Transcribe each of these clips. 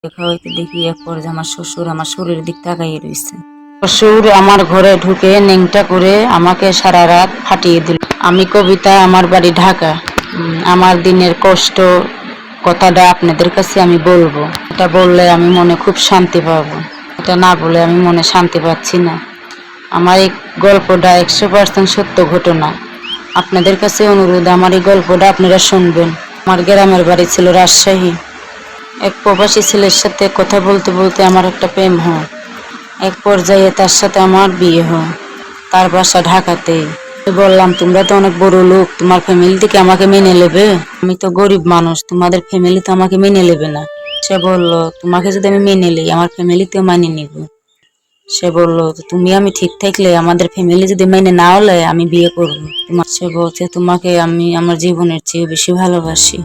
দেখা হইতে দেখি এক পর্যায়ে আমার শ্বশুর আমার শরীরের দিক তাকাইয়ে রয়েছে। শ্বশুর আমার ঘরে ঢুকে নেংটা করে আমাকে সারা রাত ফাটিয়ে দিল। আমি কবিতা, আমার বাড়ি ঢাকা। আমার দিনের কষ্ট কথাটা আপনাদের কাছে আমি বলবো। এটা বললে আমি মনে খুব শান্তি পাবো, এটা না বলে আমি মনে শান্তি পাচ্ছি না। আমার এই গল্পটা 100% সত্য ঘটনা। আপনাদের কাছে অনুরোধ, আমার এই গল্পটা আপনারা শুনবেন। আমার গ্রামের বাড়ি ছিল রাজশাহী। এক প্রবাসী ছেলের সাথে কথা বলতে বলতে আমার একটা প্রেম হয়। এক পর্যায়ে তার সাথে আমার বিয়ে হয়। তার বাসা ঢাকাতেই। বললাম, তোমরা তো অনেক বড় লোক, তোমার ফ্যামিলি থেকে আমাকে মেনে নেবে? আমি তো গরিব মানুষ, তোমাদের ফ্যামিলি তো আমাকে মেনে নেবে না। সে বলল, তোমাকে যদি আমি মেনে নিই আমার ফ্যামিলিতেও মানিয়ে নিব। সে বলল, তুমি আমি ঠিক থাকলে আমাদের ফ্যামিলি যদি মেনে না হলে আমি বিয়ে করবো। সে বলছে, তোমাকে আমি আমার জীবনের চেয়ে বেশি ভালোবাসি।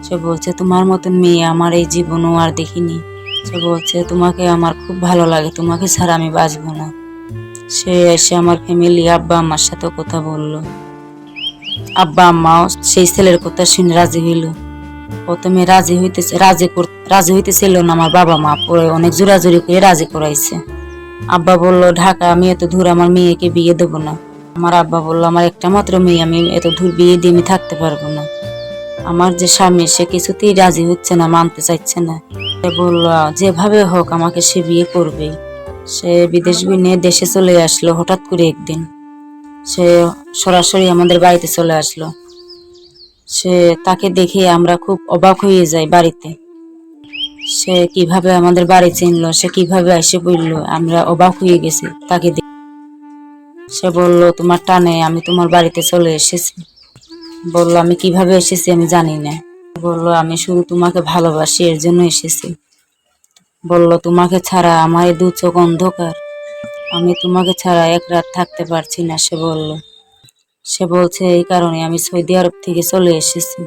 সে বলছে, তোমার মতন মেয়ে আমার এই জীবনও আর দেখিনি। সে বলছে, তোমাকে আমার খুব ভালো লাগে, তোমাকে ছাড়া আমি বাঁচবো না। সে এসে আমার ফ্যামিলি আব্বা আম্মার সাথে কথা বললো। আব্বা আম্মাও সেই ছেলের কথা শুনে রাজি হইল। প্রথমে রাজি হইতেছিল না আমার বাবা মা, পরে অনেক জোরাজুরি করে রাজি করাইছে। আব্বা বলল, ঢাকা আমি এত দূর আমার মেয়েকে বিয়ে দেবো না। আমার আব্বা বলল, আমার একটা মাত্র মেয়ে, আমি এত দূর বিয়ে দিয়ে আমি থাকতে পারবো না। আমার যে স্বামী, সে কিছুতেই রাজি হচ্ছে না, মানতে চাইছে না। সে বলল, যেভাবে হোক আমাকে সে বিয়ে করবেই। সে বিদেশ নিয়ে দেশে চলে আসলো হঠাৎ করে একদিন। সে সরাসরি আমাদের বাড়িতে চলে আসলো। সে তাকে দেখে আমরা খুব অবাক হয়ে যাই বাড়িতে। সে কিভাবে আমাদের বাড়ি চিনলো, সে কিভাবে এসে পড়লো, আমরা অবাক হয়ে গেছি তাকে দেখে। সে বলল, তোমার টানে আমি তোমার বাড়িতে চলে এসেছি। বলল, আমি কিভাবে এসেছি আমি জানি না। বলল, আমি শুধু তোমাকে ভালোবাসি, এর জন্য এসেছি। বলল, তোমাকে ছাড়া আমার এই দু চোখ অন্ধকার, আমি তোমাকে ছাড়া এক রাত থাকতে পারছি না। সে বলছে, এই কারণে আমি সৌদি আরব থেকে চলে এসেছি।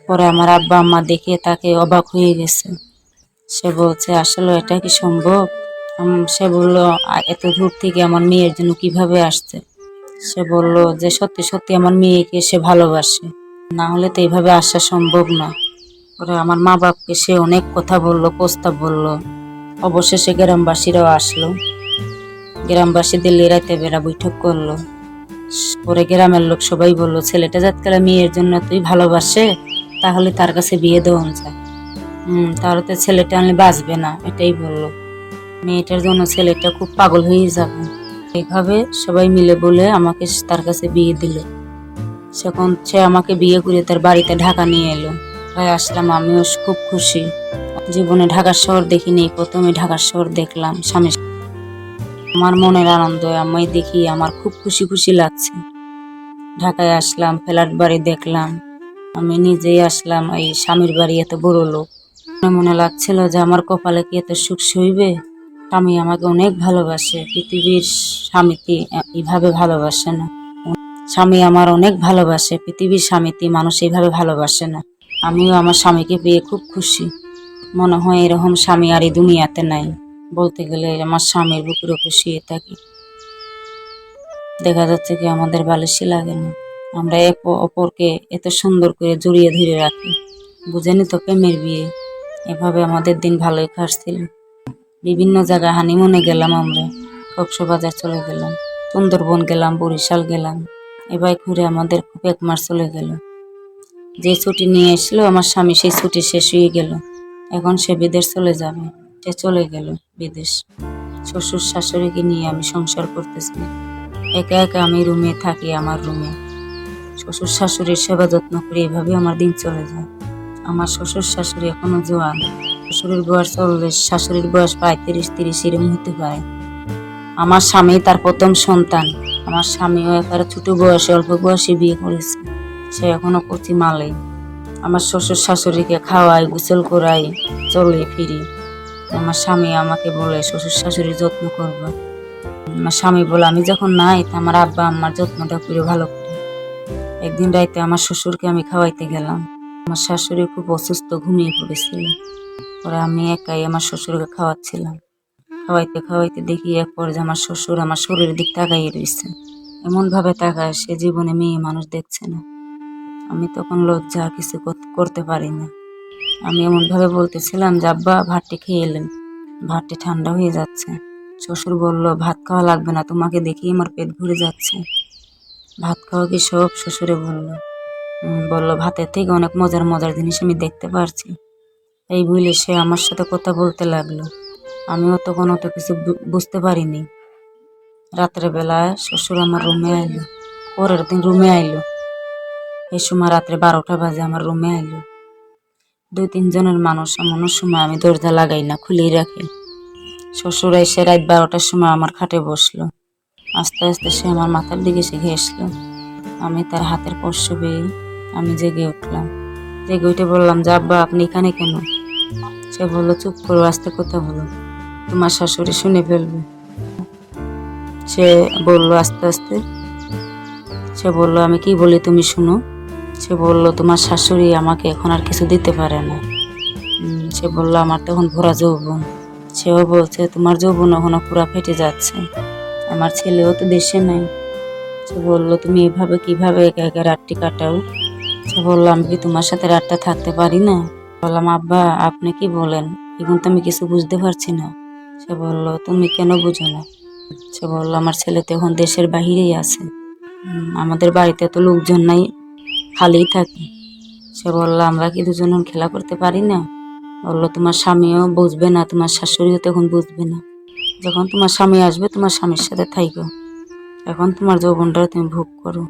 পরে আমার আব্বা আম্মা দেখে তাকে অবাক হয়ে গেছে। সে বলছে, আসলে এটা কি সম্ভব? সে বলল, এত দূর থেকে আমার মেয়ের জন্য কিভাবে আসছে? সে বলল যে সত্যি সত্যি আমার মেয়েকে সে ভালোবাসে, না হলে তো এইভাবে আসা সম্ভব না। পরে আমার মা বাপকে সে অনেক কথা বললো, প্রস্তাব বললো। অবশেষে গ্রামবাসীরাও আসলো। গ্রামবাসী দিল্লি রাতে বেড়া বৈঠক করলো। পরে গ্রামের লোক সবাই বললো, ছেলেটা যাতকালে মেয়ের জন্য তুই ভালোবাসে, তাহলে তার কাছে বিয়ে দেওয়া যায়। তাহলে তো ছেলেটা আনলে বাঁচবে না, এটাই বললো। মেয়েটার জন্য ছেলেটা খুব পাগল হয়ে যাবে। এইভাবে সবাই মিলে বলে আমাকে তার কাছে বিয়ে দিল। সে আমাকে বিয়ে করে তার বাড়িতে ঢাকা নিয়ে এলো। তাই আসলাম, আমিও খুব খুশি। জীবনে ঢাকার শহর দেখিনি, প্রথমে ঢাকার শহর দেখলাম স্বামী। আমার মনের আনন্দ আমি দেখি, আমার খুব খুশি খুশি লাগছে। ঢাকায় আসলাম, ফ্ল্যাট বাড়ি দেখলাম। আমি নিজেই আসলাম, এই স্বামীর বাড়ি এত বড় লোক। মনে লাগছিল যে আমার কপালে কি এত সুখ সইবে। স্বামী আমাকে অনেক ভালোবাসে, পৃথিবীর স্বামীকে এইভাবে ভালোবাসে না। স্বামী আমার অনেক ভালোবাসে, পৃথিবীর স্বামীতে মানুষ এইভাবে ভালোবাসে না। আমিও আমার স্বামীকে পেয়ে খুব খুশি। মনে হয় এরকম স্বামী আর এই দুনিয়াতে নাই। বলতে গেলে আমার স্বামীর বুকের উপর শুয়ে থাকি, দেখা যাচ্ছে কি আমাদের বালিশই লাগে না। আমরা এক অপরকে এত সুন্দর করে জড়িয়ে ধরে রাখি। বুঝেনি তো, প্রেমের বিয়ে। এভাবে আমাদের দিন ভালোই কাটছিল। বিভিন্ন জায়গায় হানিমুনে গেলাম আমরা। কক্সবাজার চলে গেলাম, সুন্দরবন গেলাম, বরিশাল গেলাম। এবার ঘুরে আমাদের খুব 1 মাস চলে গেল। যে ছুটি নিয়ে এসলো আমার স্বামী, সেই ছুটি শেষ হয়ে গেল। এখন সে বিদেশ চলে যাবে। সে চলে গেল বিদেশ। শ্বশুর শাশুড়িকে নিয়ে আমি সংসার করতেছি। একা একা আমি রুমে থাকি, আমার রুমে। শ্বশুর শাশুড়ির সেবা যত্ন করে এভাবে আমার দিন চলে যায়। আমার শ্বশুর শাশুড়ি এখনো জোয়ান। শ্বশুরের বয়স 40, শাশুড়ির বয়স 35-30 এরকম হতে পারে। আমার স্বামী তার প্রথম সন্তান। আমার স্বামীও একেবারে ছোট বয়সে, অল্প বয়সে বিয়ে করেছে। সে এখনো কচি মালে। আমার শ্বশুর শাশুড়িকে খাওয়াই, গোসল করাই, চলে ফিরি। আমার স্বামী আমাকে বলে শ্বশুর শাশুড়ির যত্ন করবো। আমার স্বামী বলে, আমি যখন নাই তা আমার আব্বা আম্মার যত্নটা করে ভালো করে। একদিন রাইতে আমার শ্বশুরকে আমি খাওয়াইতে গেলাম। আমার শাশুড়ি খুব অসুস্থ, ঘুমিয়ে পড়েছিল। পরে আমি একাই আমার শ্বশুরকে খাওয়াচ্ছিলাম। খাওয়াইতে খাওয়াইতে দেখি এক পর্যায়ে আমার শ্বশুর আমার শরীরের দিক তাকাইয়ে রয়েছে। এমন ভাবে তাকায়, সে জীবনে মেয়ে মানুষ দেখছে না। আমি তখন লজ্জা কিছু করতে পারি না। আমি এমনভাবে বলতেছিলাম যে আব্বা ভাতটি খেয়ে এলেন, ভাতটি ঠান্ডা হয়ে যাচ্ছে। শ্বশুর বলল, ভাত খাওয়া লাগবে না, তোমাকে দেখেই আমার পেট ভরে যাচ্ছে। ভাত খাওয়া কি সব? শ্বশুরে বলল। বলল, ভাতের থেকে অনেক মজার মজার জিনিস আমি দেখতে পারছি। এই বলে সে আমার সাথে কথা বলতে লাগলো। আমিও তখন অত কিছু বুঝতে পারিনি। রাতের বেলায় শ্বশুর আমার রুমে আইলো, পরের দিন রুমে আইলো। এই সময় রাত্রে 12টা বাজে আমার রুমে আইলো। 2-3 জনের মানুষ, এমন সময় আমি দরজা লাগাই না, খুলেই রাখি। শ্বশুর এসে রাত 12টার সময় আমার খাটে বসলো। আস্তে আস্তে সে আমার মাথার দিকে সে ঘেসলো। আমি তার হাতের স্পর্শ পেয়ে আমি জেগে উঠলাম। জেগে উঠে বললাম যে আব্বা আপনি এখানে কেন? সে বললো, চুপ করো, আস্তে কথা বলো, তোমার শাশুড়ি শুনে ফেলবে। সে বলল আস্তে আস্তে, সে বলল, আমি কি বলি তুমি শুনো। সে বলল, তোমার শাশুড়ি আমাকে এখন আর কিছু দিতে পারে না। সে বলল, আমার তখন ভরা যৌবন। সেও বলছে, তোমার যৌবন এখনো পুরা ফেটে যাচ্ছে, আমার ছেলেও তো দেশে নাই। সে বলল, তুমি এভাবে কিভাবে একা একা রাতটি কাটাও? সে বলল, আমি কি তোমার সাথে রাতটা থাকতে পারি না? বললাম, আব্বা আপনি কি বলেন, এখন তো আমি কিছু বুঝতে পারছি না। সে বলল, তুমি কেন বুঝো না? সে বলল, আমার ছেলে তো এখন দেশের বাহিরেই আছে, আমাদের বাড়িতে তো লোকজন নাই, খালিই থাকে। সে বলল, আমরা কি দুজন খেলা করতে পারি না? বললো, তোমার স্বামীও বুঝবে না, তোমার শাশুড়িও তখন বুঝবে না। যখন তোমার স্বামী আসবে তোমার স্বামীর সাথে থাইকো, এখন তোমার যৌবনটা তুমি ভোগ করো,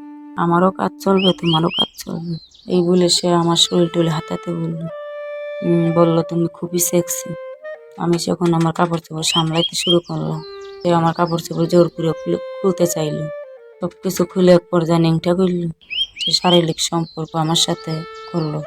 আমারও কাজ চলবে, তোমারও কাজ চলবে। এই বলে সে আমার শরীর টুলে হাতাতে বললো। বললো, তুমি খুবই সেক্সি। আমি যখন আমার কাপড় চোপড় সামলাইতে শুরু করলাম, সে আমার কাপড় চোপড় জোর করে খুলতে চাইলো। সবকিছু খুলে এক পর্যায়ে ন্যাংটা করলো। সে শারীরিক সম্পর্ক আমার সাথে করলো।